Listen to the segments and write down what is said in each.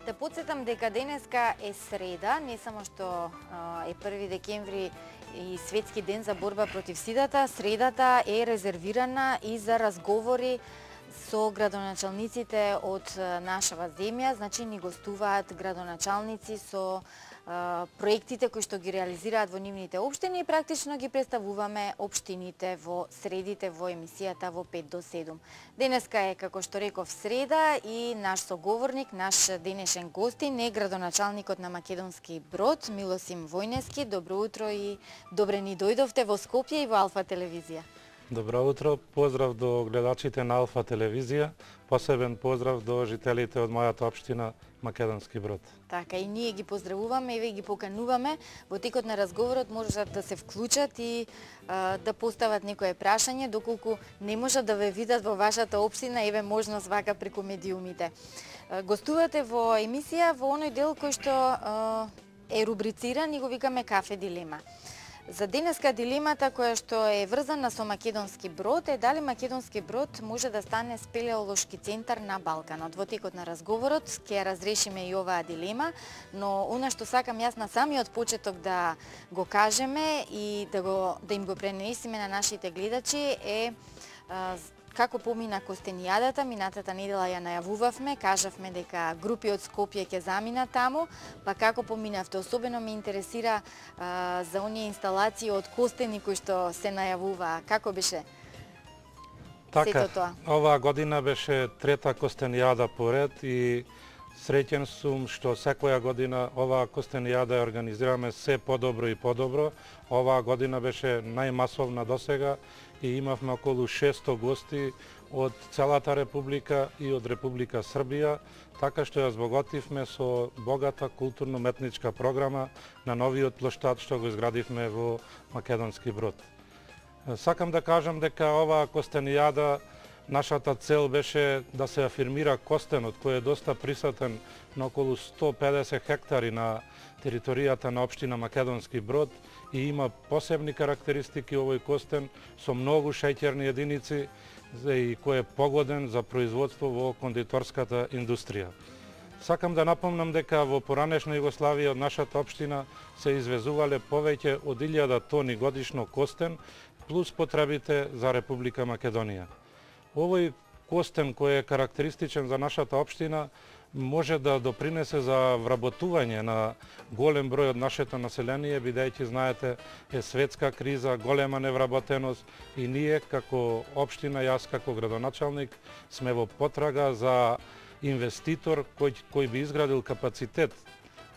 Да подсетам дека денеска е среда, не само што е 1 декември и Светски ден за борба против сидата, средата е резервирана и за разговори со градоначалниците од нашава земја, значи ни гостуваат градоначалници со проектите кои што ги реализираат во нивните општини и практично ги представуваме општините во средите во емисијата во 5 до 7. Денеска е, како што реков, среда и наш соговорник, наш денешен гостин е градоначалникот на Македонски Брод, Милосим Војнески. Добро утро и добре ни дојдовте во Скопје и во Алфа телевизија. Добро утро, поздрав до гледачите на Алфа телевизија, посебен поздрав до жителите од мојата општина Македонски Брод. Така, и ние ги поздравуваме и ве ги покануваме. Во текот на разговорот можат да се вклучат и да постават некое прашање, доколку не можат да ве видат во вашата општина, еве можност вака преку медиумите. Гостувате во емисија во оној дел кој што е рубрициран и го викаме Кафе дилема. За денеска дилемата која што е врзана со Македонски Брод е дали Македонски Брод може да стане спелеолошки центар на Балканот. Во текот на разговорот ќе ја разрешиме и оваа дилема, но она што сакам јас на самиот почеток да го кажеме и да им го пренесеме на нашите гледачи е како помина Костенијадата. Минатата недела ја најавувавме, кажавме дека групи од Скопје ќе заминат таму, па како поминавте? Особено ме интересира за оние инсталации од костени кои што се најавуваа. Како беше сето тоа? Оваа година беше трета Костенијада поред и среќен сум што секоја година оваа Костенијада ја организираме се подобро и подобро. Оваа година беше најмасовна досега и имавме околу 600 гости од целата Република и од Република Србија, така што ја збогативме со богата културно-метничка програма на новиот плоштад што го изградивме во Македонски Брод. Сакам да кажам дека оваа Костенијада, нашата цел беше да се афирмира костенот кој е доста присутен на околу 150 хектари на територијата на општина Македонски Брод и има посебни карактеристики овој костен со многу шеќерни единици и кој е погоден за производство во кондиторската индустрија. Сакам да напомнам дека во поранешна Југославија од нашата општина се извезувале повеќе од 1000 тони годишно костен плюс потребите за Република Македонија. Овој костен кој е карактеристичен за нашата општина може да допринесе за вработување на голем број од нашето население, бидејќи знаете е светска криза, голема невработеност и ние како општина, јас како градоначалник сме во потрага за инвеститор кој би изградил капацитет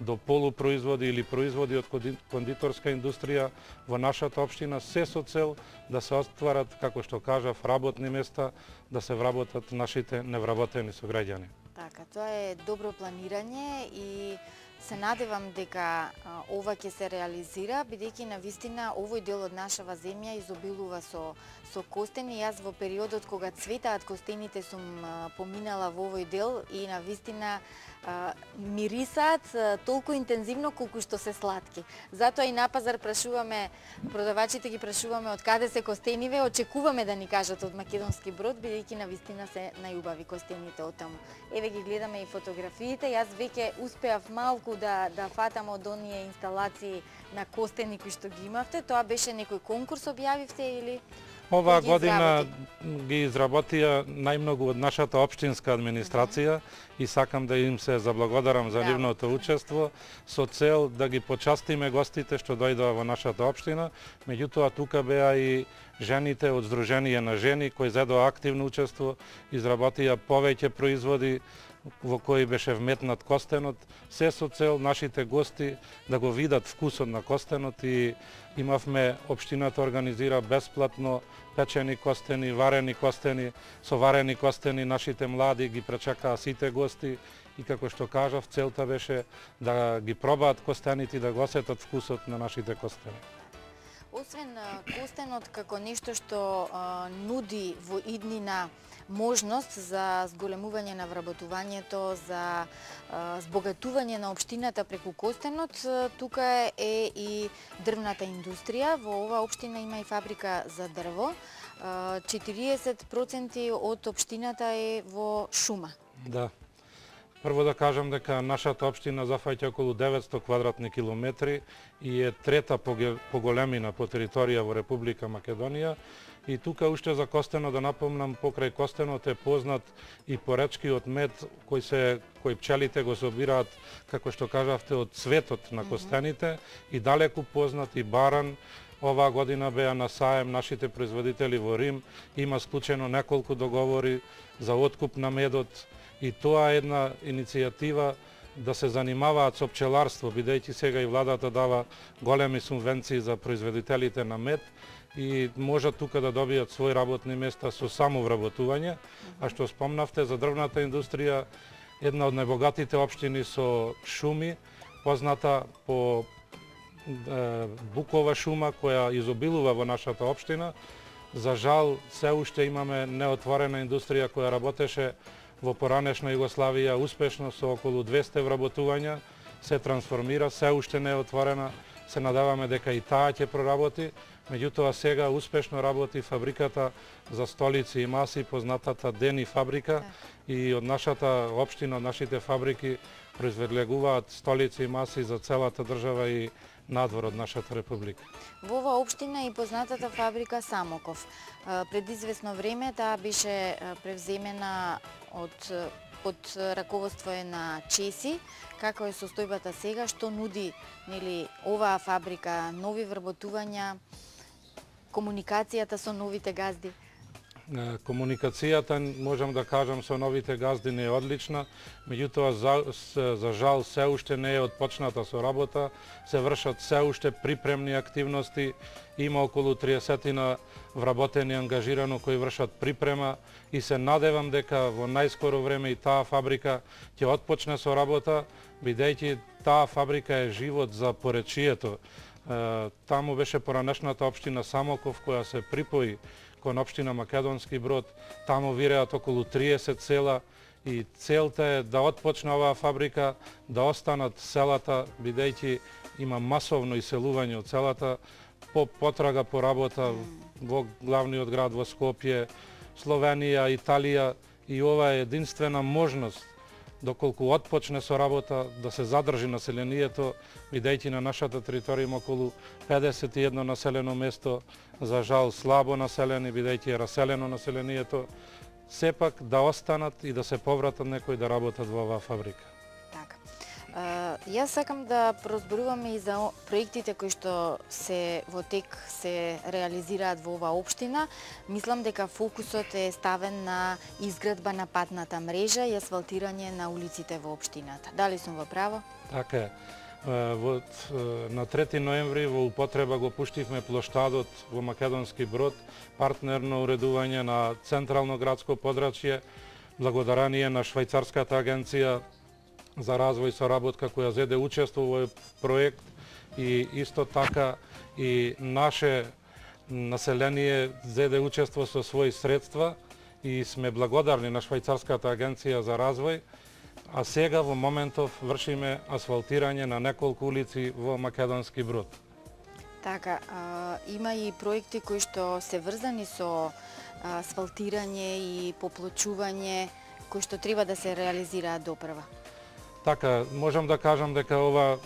до полупроизводи или производи од кондиторска индустрија во нашата општина, се со цел да се остварат, како што кажав, работни места, да се вработат нашите невработени сограѓани. Така, тоа е добро планирање и се надевам дека ова ќе се реализира, бидејќи навистина овој дел од нашава земја изобилува со костени. Јас во периодот кога цветаат костените сум поминала во овој дел и навистина мирисаат толку интензивно колку што се сладки. Затоа и на пазар прашуваме, продавачите ги прашуваме од каде се костениве, очекуваме да ни кажат од Македонски Брод, бидејќи навистина се најубави костените од таму. Еве ги гледаме и фотографиите, јас веќе успеав малку да фатам од оние инсталации на костени кои што ги имавте. Тоа беше некој конкурс објавивте или? Оваа година ги изработија најмногу од нашата општинска администрација и сакам да им се заблагодарам за нивното учество со цел да ги почастиме гостите што дојдоа во нашата општина. Меѓутоа тука беа и жените од Сдружение на жени кои зедоа активно учество, изработија повеќе производи во кои беше вметнат костенот, се со цел нашите гости да го видат вкусот на костенот и имавме, општината организира бесплатно печени костени, варени костени. Со варени костени нашите млади ги пречекаа сите гости и како што кажав, целта беше да ги пробаат костените и да го осетат вкусот на нашите костени. Освен костенот како нешто што нуди во иднина можност за зголемување на вработувањето, за збогатување на општината преку костенот, тука е и дрвната индустрија. Во оваа општина има и фабрика за дрво. 40% од општината е во шума. Да. Прво да кажам дека нашата општина зафаќа околу 900 квадратни километри и е трета по големина по територија во Република Македонија. И тука уште за Костено да напомнам, покрај Костенот е познат и поречкиот мед кој пчелите го собираат, како што кажавте, од цветот на костените, и далеку познат и баран. Оваа година беа на саем нашите производители во Рим, има склучено неколку договори за откуп на медот, и тоа е една иницијатива да се занимаваат со пчеларство, бидејќи сега и владата дава големи субвенции за производителите на мед и можат тука да добијат своји работни места со самовработување. А што спомнавте за дрвната индустрија, една од најбогатите општини со шуми, позната по букова шума која изобилува во нашата општина. За жал, се уште имаме неотворена индустрија која работеше во поранешна Југославија успешно со околу 200 вработувања, се трансформира, се уште не е отворена, се надеваме дека и таа ќе проработи, меѓутоа сега успешно работи фабриката за столици и маси, познатата Дени фабрика, и од нашата општина, од нашите фабрики произведуваат столици и маси за целата држава и надвор од нашата република. Во оваа општина и познатата фабрика Самоков. Пред известно време таа беше превземена под раководство на Чеси. Како е состојбата сега, што нуди оваа фабрика, нови вработувања, комуникацијата со новите газди? Комуникацијата, можам да кажам, со новите газди не е одлична, меѓутоа за жал се уште не е отпочната со работа, се вршат се уште припремни активности, има околу 30 вработени ангажирано кои вршат припрема, и се надевам дека во најскоро време и таа фабрика ќе отпочне со работа, бидејќи таа фабрика е живот за поречието. Таму беше поранешната општина Самоков која се припои кон општина Македонски Брод. Таму виреат околу 30 села и целта е да отпочне оваа фабрика, да останат селата, бидејќи има масовно иселување од селата, по потрага по работа во главниот град во Скопје, Словенија, Италија, и ова е единствена можност доколку отпочне со работа да се задржи населението, бидејќи на нашата територија има околу 51 населено место, за жал слабо населени, бидејќи е раселено населението, сепак да останат и да се повратат некои да работат во оваа фабрика. Така. Јас сакам да прозборуваме и за проектите кои што се во тек се реализираат во оваа општина. Мислам дека фокусот е ставен на изградба на патната мрежа и асфалтирање на улиците во општината. Дали сум во право? Така е. На 3 ноември во употреба го пуштивме плоштадот во Македонски Брод, партнерно уредување на централно градско подрачје, благодарение на швајцарската агенција за развој и соработка која зеде учество во проект, и исто така и наше население зеде учество со своји средства, и сме благодарни на швајцарската агенција за развој. А сега во моментов вршиме асфалтирање на неколку улици во Македонски Брод. Така, има и проекти кои што се врзани со асфалтирање и поплочување кои што треба да се реализираат допрва. Така, можам да кажам дека ова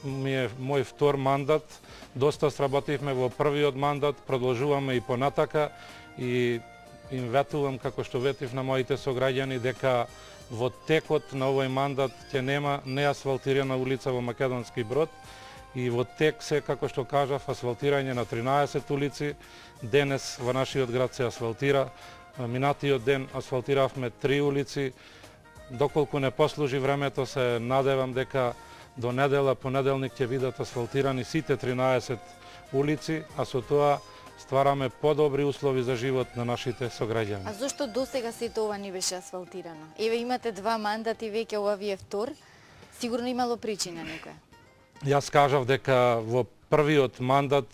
ми е мој втор мандат. Доста сработивме во првиот мандат, продолжуваме и понатака, и им ветувам, како што ветив на моите сограѓани, дека во текот на овој мандат ќе нема неасфалтирана улица во Македонски Брод, и во тек се, како што кажав, асфалтирање на 13 улици. Денес во нашиот град се асфалтира, минатиот ден асфалтиравме 3 улици. Доколку не послужи времето, се надевам дека до недела, понеделник ќе бидат асфалтирани сите 13 улици, а со тоа ствараме подобри услови за живот на нашите сограѓани. А зошто досега сето ова не беше асфалтирано? Еве имате 2 мандати, веќе ова ви е втор. Сигурно имало причина некоја. Јас кажав дека во првиот мандат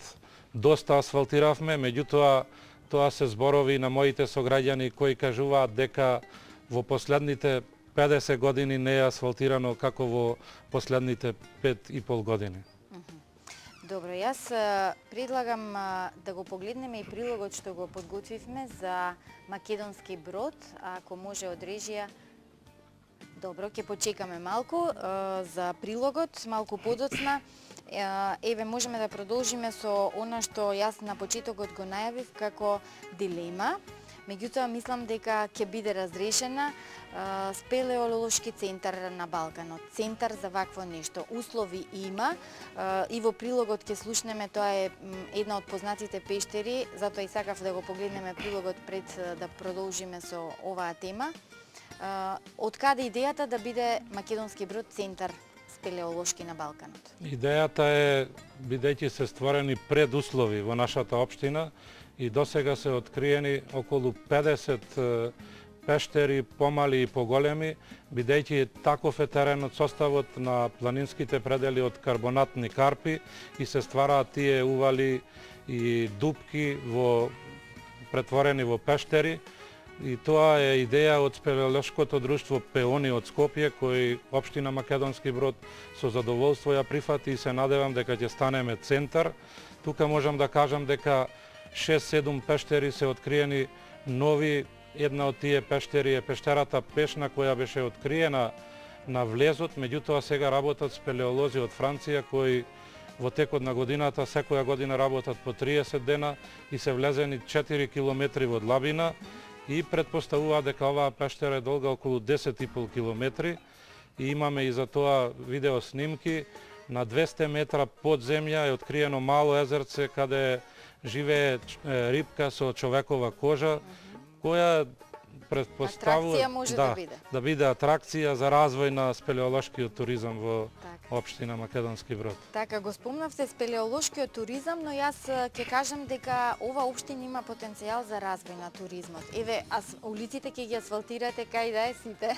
доста асфалтиравме, меѓутоа тоа се зборови на моите сограѓани кои кажуваат дека во последните 50 години не е асфалтирано како во последните 5,5 години. Добро, јас предлагам да го погледнеме и прилогот што го подготвивме за Македонски Брод, ако може од режија Добро, ќе почекаме малку за прилогот, малку подоцна. Еве, можеме да продолжиме со она што јас на почетокот го најавив како дилема. Меѓутоа, мислам дека ќе биде разрешена. Спелеолошки центар на Балканот, центар за вакво нешто. Услови има и во прилогот ќе слушнеме, тоа е една од познатите пештери, затоа и сакав да го погледнеме прилогот пред да продолжиме со оваа тема. Од каде идејата да биде Македонски Брод центар спелеолошки на Балканот? Идејата е, бидејќи се створени предуслови во нашата општина и досега се откриени околу 50 пештери, помали и поголеми, бидејќи таков е теренот, составот на планинските предели од карбонатни карпи и се ствараат тие ували и дупки претворени во пештери. И тоа е идеја од спелеолошкото друштво Пеони од Скопје, кој општина Македонски Брод со задоволство ја прифати и се надевам дека ќе станеме центар. Тука можам да кажам дека 6-7 пештери се откриени нови. Една од тие пештери е пештерата Пешна, која беше откриена на влезот, меѓутоа сега работат спелеолози од Франција кои во текот на годината секоја година работат по 30 дена и се влезени 4 километри во длабина и предпоставува дека оваа пештера е долга околу 10,5 километри и имаме и за тоа видео снимки. На 200 метра под земја е откриено мало езерце каде живее рибка со човекова кожа, која предпоставува атракција може да биде. Да биде атракција за развој на спелеолошкиот туризам во општина Македонски Брод. Така, го спомнавте спелеолошкиот туризам, но јас ќе кажам дека ова општина има потенцијал за развој на туризмот. Еве, улиците ќе ги асфалтирате кај да е сите.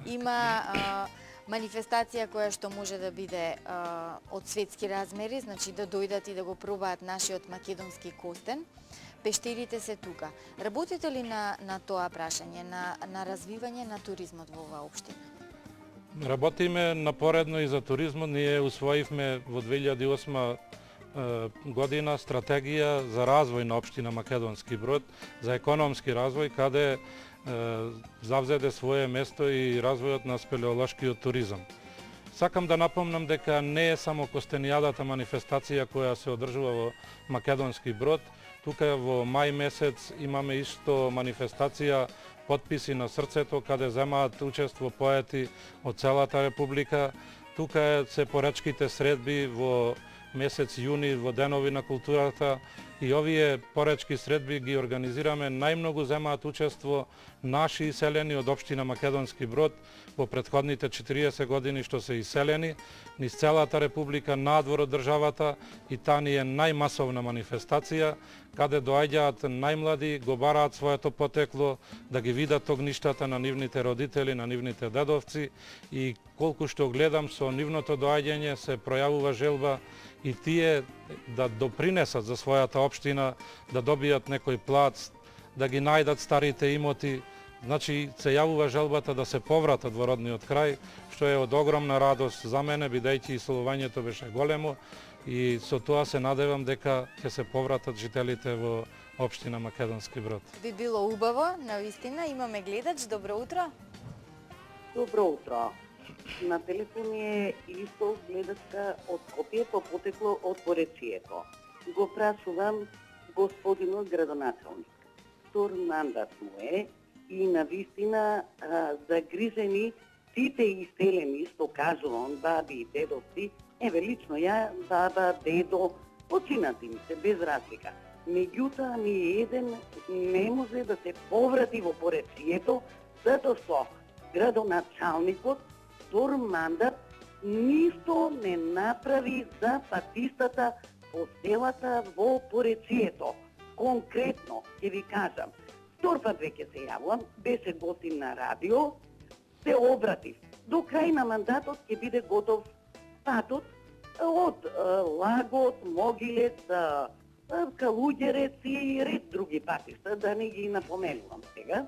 Има манифестација која што може да биде од светски размери, значи да дојдат и да го пробаат нашиот македонски костен. Пештерите се тука. Работите ли на тоа прашање, на развивање на туризмот во оваа општина? Работиме напоредно и за туризмот. Ние усвоивме во 2008 година стратегија за развој на општина Македонски Брод, за економски развој, каде завзеде свое место и развојот на спелеолошкиот туризам. Сакам да напомнам дека не е само Костенијадата манифестација која се одржува во Македонски Брод. Тука во мај месец имаме исто манифестација Потписи на срцето, каде земаат учество поети од целата република. Тука се поречките средби во месец јуни, во денови на културата, и овие поречки средби ги организираме. Најмногу земаат учество наши иселени од општина Македонски Брод во претходните 40 години што се иселени низ целата република, надвор од државата, и таа ни е најмасовна манифестација, каде доаѓаат најмлади, го бараат своето потекло, да ги видат огништата на нивните родители, на нивните дедовци, и колку што гледам со нивното доаѓање се пројавува желба и тие да допринесат за својата општина, да добијат некој плац, да ги најдат старите имоти. Значи, се јавува желбата да се повратат во родниот крај, што е од огромна радост за мене, бидејќи иселувањето беше големо, и со тоа се надевам дека ќе се повратат жителите во општина Македонски Брод. Би било убаво, навистина. Имаме гледач, добро утро. Добро утро. На телефон е исто гледачка од Скопје по потекло од Поречието. Го прашувам господинот градоначалник. Втор мандат му е и навистина загрижени сите иселени, што кажувам, баби и дедовци, еве лично ја, баба, дедо, починати ми се без разлика. Меѓутоа ни еден не може да се поврати во Поречието, затоа што градоначалникот втор мандат ништо не направи за патистата по селата во Поречието. Конкретно, ќе ви кажам, втор пат веќе се јавувам, беше гостин на радио, се обратив. До крај на мандатот ќе биде готов патот од Лагот, Могилец, Калуѓерец и ред други патишта, да не ги напоменувам сега.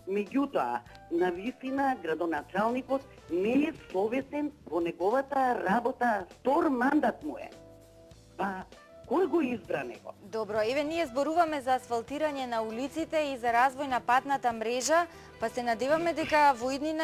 Меѓутоа, навистина градоначалникот не е совесен во неговата работа, втор мандат му е. Па, кој го избра него? Добро, еве ние зборуваме за асфалтирање на улиците и за развој на патната мрежа, па се надеваме дека во иднина